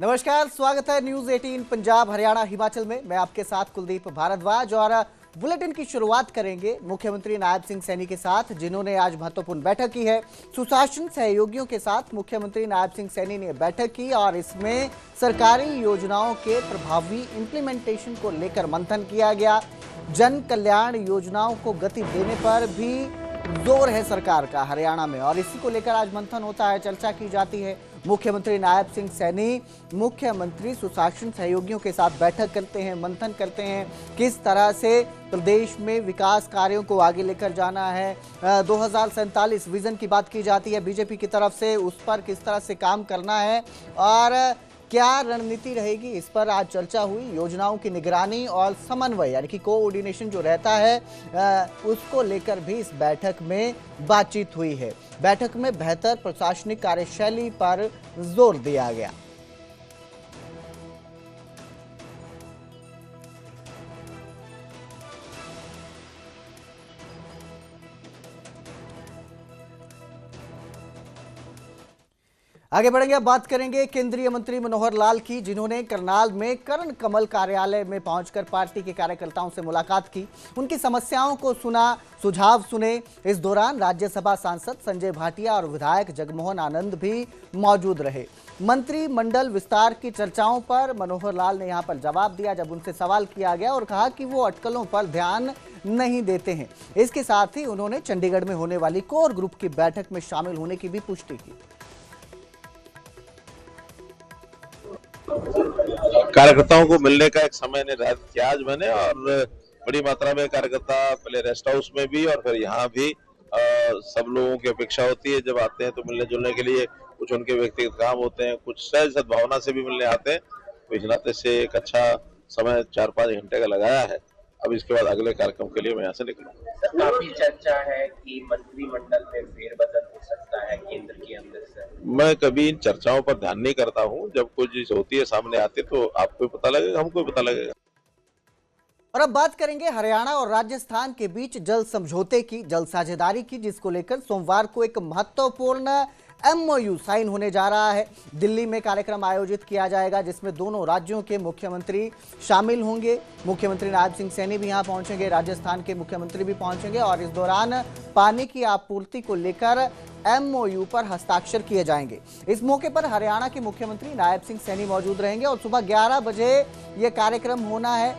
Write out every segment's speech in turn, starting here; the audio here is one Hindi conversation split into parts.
नमस्कार, स्वागत है न्यूज 18 पंजाब हरियाणा हिमाचल में। मैं आपके साथ कुलदीप भारद्वाज और बुलेटिन की शुरुआत करेंगे मुख्यमंत्री नायब सिंह सैनी के साथ, जिन्होंने आज महत्वपूर्ण बैठक की है। सुशासन सहयोगियों के साथ मुख्यमंत्री नायब सिंह सैनी ने बैठक की और इसमें सरकारी योजनाओं के प्रभावी इंप्लीमेंटेशन को लेकर मंथन किया गया। जन कल्याण योजनाओं को गति देने पर भी जोर है सरकार का हरियाणा में, और इसी को लेकर आज मंथन होता है, चर्चा की जाती है। मुख्यमंत्री नायब सिंह सैनी मुख्यमंत्री सुशासन सहयोगियों के साथ बैठक करते हैं, मंथन करते हैं किस तरह से प्रदेश में विकास कार्यों को आगे लेकर जाना है। 2047 विजन की बात की जाती है बीजेपी की तरफ से, उस पर किस तरह से काम करना है और क्या रणनीति रहेगी, इस पर आज चर्चा हुई। योजनाओं की निगरानी और समन्वय यानी कि कोऑर्डिनेशन जो रहता है उसको लेकर भी इस बैठक में बातचीत हुई है। बैठक में बेहतर प्रशासनिक कार्यशैली पर जोर दिया गया। आगे बढ़ेंगे, अब बात करेंगे केंद्रीय मंत्री मनोहर लाल की, जिन्होंने करनाल में कर्ण कमल कार्यालय में पहुंचकर पार्टी के कार्यकर्ताओं से मुलाकात की, उनकी समस्याओं को सुना, सुझाव सुने। इस दौरान राज्यसभा सांसद संजय भाटिया और विधायक जगमोहन आनंद भी मौजूद रहे। मंत्रिमंडल विस्तार की चर्चाओं पर मनोहर लाल ने यहां पर जवाब दिया जब उनसे सवाल किया गया, और कहा कि वो अटकलों पर ध्यान नहीं देते हैं। इसके साथ ही उन्होंने चंडीगढ़ में होने वाली कोर ग्रुप की बैठक में शामिल होने की भी पुष्टि की। कार्यकर्ताओं को मिलने का एक समय निर्धारित किया आज मैंने, और बड़ी मात्रा में कार्यकर्ता पहले रेस्ट हाउस में भी और फिर यहाँ भी सब लोगों की अपेक्षा होती है, जब आते हैं तो मिलने जुलने के लिए। कुछ उनके व्यक्तिगत काम होते हैं, कुछ सहज सद्भावना से भी मिलने आते हैं। तो इस नाते से एक अच्छा समय 4-5 घंटे का लगाया है। अब इसके बाद अगले कार्यक्रम के लिए मैं यहाँ से निकलूंगा। काफी चर्चा है कि मंत्रिमंडल में फेरबदल हो सकता है केंद्र के अंदर से। मैं कभी इन चर्चाओं पर ध्यान नहीं करता हूँ। जब कोई चीज होती है सामने आती है तो आपको पता लगेगा, हमको पता लगेगा। और अब बात करेंगे हरियाणा और राजस्थान के बीच जल समझौते की, जल साझेदारी की, जिसको लेकर सोमवार को एक महत्वपूर्ण एमओयू साइन होने जा रहा है। दिल्ली में कार्यक्रम आयोजित किया जाएगा जिसमें दोनों राज्यों के मुख्यमंत्री शामिल होंगे। मुख्यमंत्री नायब सिंह सैनी भी यहां पहुंचेंगे, राजस्थान के मुख्यमंत्री भी पहुंचेंगे, और इस दौरान पानी की आपूर्ति को लेकर एमओयू पर हस्ताक्षर किए जाएंगे। इस मौके पर हरियाणा के मुख्यमंत्री नायब सिंह सैनी मौजूद रहेंगे और सुबह 11 बजे यह कार्यक्रम होना है,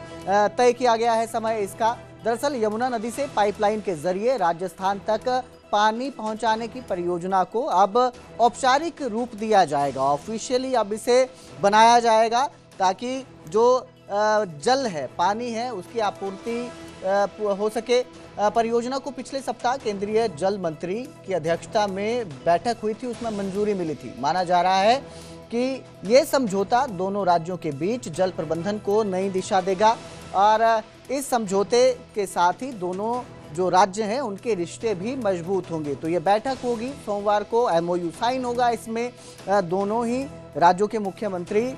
तय किया गया है समय इसका। दरअसल यमुना नदी से पाइपलाइन के जरिए राजस्थान तक पानी पहुंचाने की परियोजना को अब औपचारिक रूप दिया जाएगा। ऑफिशियली अब इसे बनाया जाएगा ताकि जो जल है, पानी है, उसकी आपूर्ति हो सके। परियोजना को पिछले सप्ताह केंद्रीय जल मंत्री की अध्यक्षता में बैठक हुई थी, उसमें मंजूरी मिली थी। माना जा रहा है कि ये समझौता दोनों राज्यों के बीच जल प्रबंधन को नई दिशा देगा, और इस समझौते के साथ ही दोनों जो राज्य हैं उनके रिश्ते भी मजबूत होंगे। तो ये बैठक होगी सोमवार को, एमओयू साइन होगा। इसमें दोनों ही राज्यों के मुख्यमंत्री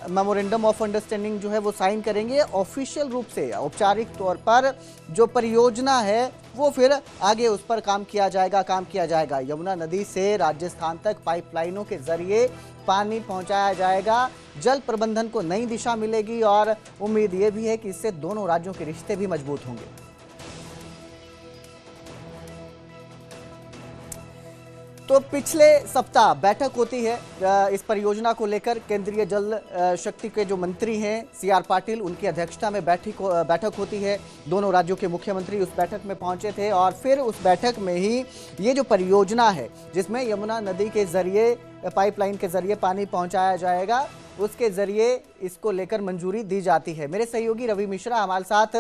मेमोरेंडम ऑफ अंडरस्टैंडिंग जो है वो साइन करेंगे। ऑफिशियल रूप से औपचारिक तौर पर जो परियोजना है वो फिर आगे उस पर काम किया जाएगा। यमुना नदी से राजस्थान तक पाइपलाइनों के जरिए पानी पहुंचाया जाएगा। जल प्रबंधन को नई दिशा मिलेगी और उम्मीद ये भी है कि इससे दोनों राज्यों के रिश्ते भी मजबूत होंगे। तो पिछले सप्ताह बैठक होती है इस परियोजना को लेकर। केंद्रीय जल शक्ति के जो मंत्री हैं CR पाटिल, उनकी अध्यक्षता में बैठक होती है। दोनों राज्यों के मुख्यमंत्री उस बैठक में पहुंचे थे, और फिर उस बैठक में ही ये जो परियोजना है जिसमें यमुना नदी के जरिए, पाइपलाइन के जरिए पानी पहुंचाया जाएगा, उसके जरिए इसको लेकर मंजूरी दी जाती है। मेरे सहयोगी रवि मिश्रा हमारे साथ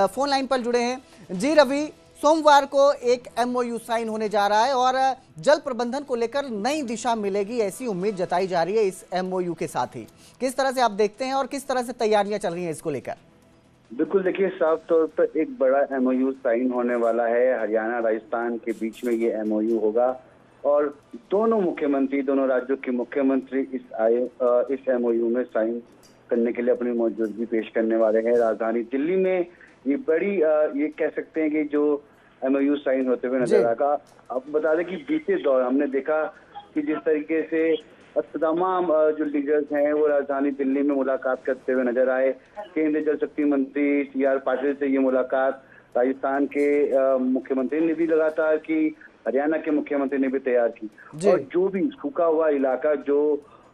फोन लाइन पर जुड़े हैं। जी रवि, सोमवार को एक एमओयू साइन होने जा रहा है और जल प्रबंधन को लेकर नई दिशा मिलेगी, ऐसी उम्मीद जताई जा रही है इस एमओयू के साथ ही। किस तरह से आप देखते हैं और किस तरह से तैयारियां चल रही हैं इसको लेकर? बिल्कुल, देखिए, साफ तौर पर एक बड़ा एमओयू साइन होने वाला है। हरियाणा राजस्थान के बीच में ये एमओयू होगा, और दोनों राज्यों के मुख्यमंत्री इस एमओयू में साइन करने के लिए अपनी मौजूदगी पेश करने वाले हैं। राजधानी दिल्ली में ये बड़ी ये कह सकते हैं कि जो एमओयू साइन होते हुए नजर आएगा। अब बता दें कि बीते दौर हमने देखा कि जिस तरीके से तमाम जो लीडर्स हैं वो राजधानी दिल्ली में मुलाकात करते हुए नजर आए। केंद्रीय जल शक्ति मंत्री CR पाटिल से ये मुलाकात राजस्थान के मुख्यमंत्री ने भी लगातार की, हरियाणा के मुख्यमंत्री ने भी तैयार की। और जो भी सूखा हुआ इलाका जो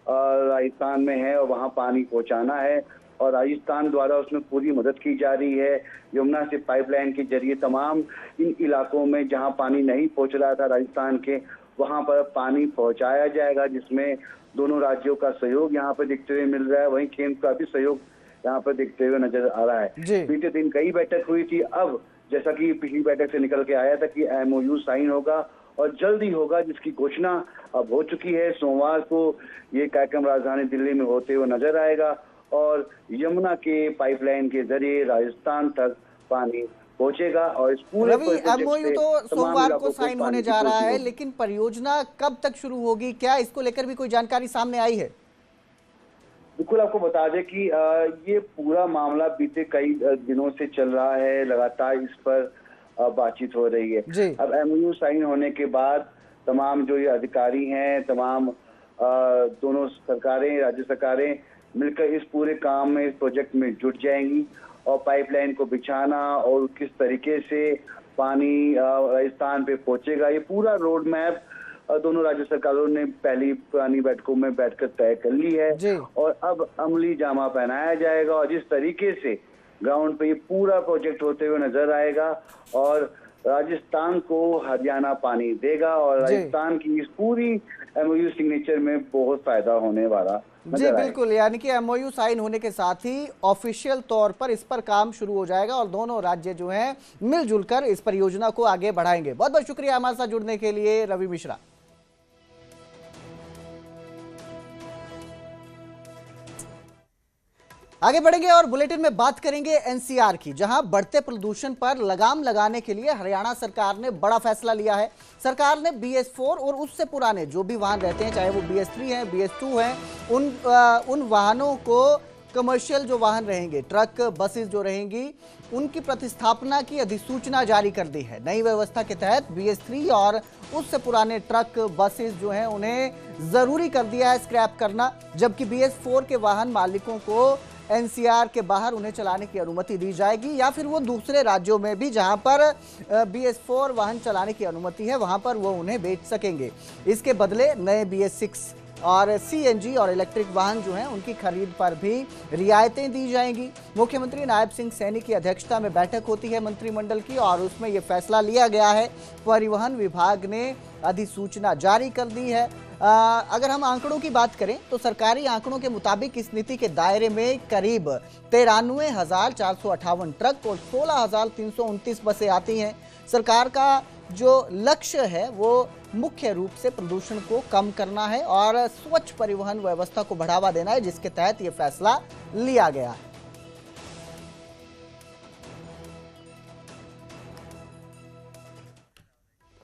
राजस्थान में है और वहाँ पानी पहुँचाना है और राजस्थान द्वारा उसमें पूरी मदद की जा रही है। यमुना से पाइपलाइन के जरिए तमाम इन इलाकों में जहाँ पानी नहीं पहुँच रहा था राजस्थान के, वहाँ पर पानी पहुँचाया जाएगा, जिसमें दोनों राज्यों का सहयोग यहाँ पर दिखते हुए मिल रहा है। वहीं केंद्र का भी सहयोग यहाँ पर दिखते हुए नजर आ रहा है। बीते दिन कई बैठक हुई थी, अब जैसा कि पिछली बैठक से निकल के आया था कि MOU साइन होगा और जल्द ही होगा, जिसकी घोषणा अब हो चुकी है। सोमवार को ये कार्यक्रम राजधानी दिल्ली में होते हुए नजर आएगा और यमुना के पाइपलाइन के जरिए राजस्थान तक पानी पहुंचेगा। और इस पूरे MOU तो सोमवार को साइन होने जा रहा है, लेकिन परियोजना कब तक शुरू होगी, क्या इसको लेकर भी कोई जानकारी सामने आई है? बिल्कुल, आपको बता दें कि ये पूरा मामला बीते कई दिनों से चल रहा है, लगातार इस पर बातचीत हो रही है। अब MOU साइन होने के बाद तमाम जो ये अधिकारी हैं, तमाम दोनों सरकारें, राज्य सरकारें मिलकर इस पूरे काम में, इस प्रोजेक्ट में जुट जाएंगी और पाइपलाइन को बिछाना और किस तरीके से पानी राजस्थान पे पहुंचेगा, ये पूरा रोड मैप दोनों राज्य सरकारों ने पहली पुरानी बैठकों में बैठकर तय कर ली है। और अब अमली जामा पहनाया जाएगा और जिस तरीके से ग्राउंड पे ये पूरा प्रोजेक्ट होते हुए नजर आएगा और राजस्थान को हरियाणा पानी देगा और राजस्थान की इस पूरी MOU सिग्नेचर में बहुत फायदा होने वाला। जी बिल्कुल, यानी कि MOU साइन होने के साथ ही ऑफिशियल तौर पर इस पर काम शुरू हो जाएगा और दोनों राज्य जो हैं मिलजुल कर इस परियोजना को आगे बढ़ाएंगे। बहुत बहुत शुक्रिया हमारे साथ जुड़ने के लिए रवि मिश्रा। आगे बढ़ेंगे और बुलेटिन में बात करेंगे NCR की, जहां बढ़ते प्रदूषण पर लगाम लगाने के लिए हरियाणा सरकार ने बड़ा फैसला लिया है। सरकार ने BS4 और उससे पुराने जो भी वाहन रहते हैं, चाहे वो BS3 हैं, BS2 हैं, उन वाहनों को, कमर्शियल जो वाहन रहेंगे, ट्रक, बसेस जो रहेंगी, उनकी प्रतिस्थापना की अधिसूचना जारी कर दी है। नई व्यवस्था के तहत BS3 और उससे पुराने ट्रक, बसेस जो हैं उन्हें जरूरी कर दिया है स्क्रैप करना, जबकि BS4 के वाहन मालिकों को NCR के बाहर उन्हें चलाने की अनुमति दी जाएगी या फिर वो दूसरे राज्यों में भी जहां पर BS4 वाहन चलाने की अनुमति है वहां पर वो उन्हें बेच सकेंगे। इसके बदले नए BS6 और CNG और इलेक्ट्रिक वाहन जो हैं उनकी खरीद पर भी रियायतें दी जाएंगी। मुख्यमंत्री नायब सिंह सैनी की अध्यक्षता में बैठक होती है मंत्रिमंडल की और उसमें ये फैसला लिया गया है। परिवहन विभाग ने अधिसूचना जारी कर दी है। अगर हम आंकड़ों की बात करें तो सरकारी आंकड़ों के मुताबिक इस नीति के दायरे में करीब 93,458 ट्रक और 16,329 बसें आती हैं। सरकार का जो लक्ष्य है वो मुख्य रूप से प्रदूषण को कम करना है और स्वच्छ परिवहन व्यवस्था को बढ़ावा देना है, जिसके तहत ये फैसला लिया गया है।